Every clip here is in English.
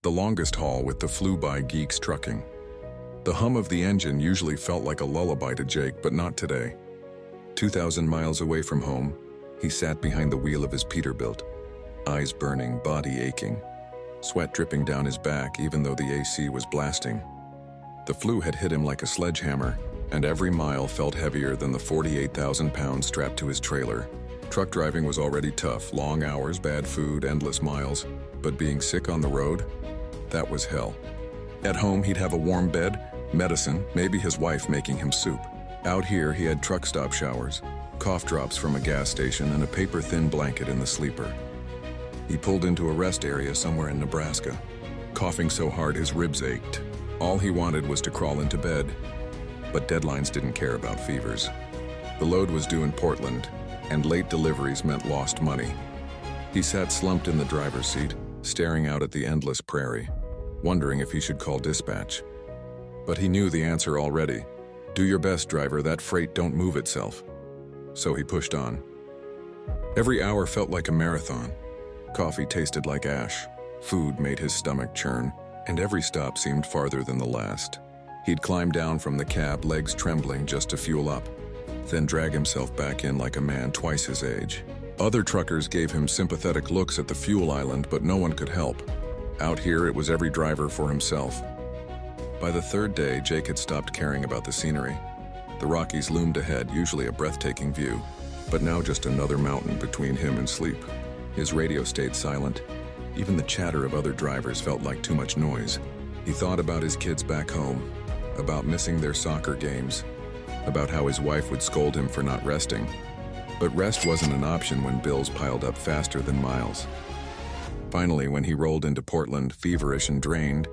the longest haul with the flew-by geeks trucking. The hum of the engine usually felt like a lullaby to Jake, but not today. 2,000 miles away from home, he sat behind the wheel of his Peterbilt, eyes burning, body aching, sweat dripping down his back even though the AC was blasting. The flu had hit him like a sledgehammer, and every mile felt heavier than the 48,000 pounds strapped to his trailer. Truck driving was already tough, long hours, bad food, endless miles, but being sick on the road, that was hell. At home, he'd have a warm bed, medicine, maybe his wife making him soup. Out here, he had truck stop showers, cough drops from a gas station, and a paper-thin blanket in the sleeper. He pulled into a rest area somewhere in Nebraska, coughing so hard his ribs ached. All he wanted was to crawl into bed, but deadlines didn't care about fevers. The load was due in Portland, and late deliveries meant lost money. He sat slumped in the driver's seat, staring out at the endless prairie, wondering if he should call dispatch. But he knew the answer already. Do your best, driver, that freight don't move itself. So he pushed on. Every hour felt like a marathon. Coffee tasted like ash, food made his stomach churn, and every stop seemed farther than the last. He'd climb down from the cab, legs trembling just to fuel up, then drag himself back in like a man twice his age. Other truckers gave him sympathetic looks at the fuel island, but no one could help. Out here, it was every driver for himself. By the third day, Jake had stopped caring about the scenery. The Rockies loomed ahead, usually a breathtaking view, but now just another mountain between him and sleep. His radio stayed silent. Even the chatter of other drivers felt like too much noise. He thought about his kids back home, about missing their soccer games, about how his wife would scold him for not resting. But rest wasn't an option when bills piled up faster than miles. Finally, when he rolled into Portland, feverish and drained,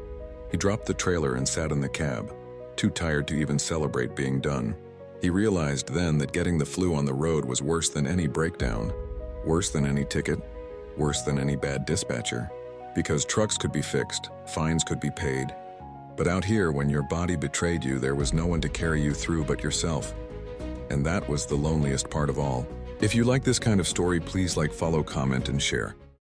he dropped the trailer and sat in the cab, too tired to even celebrate being done. He realized then that getting the flu on the road was worse than any breakdown, worse than any ticket, worse than any bad dispatcher. Because trucks could be fixed, fines could be paid. But out here, when your body betrayed you, there was no one to carry you through but yourself. And that was the loneliest part of all. If you like this kind of story, please like, follow, comment, and share.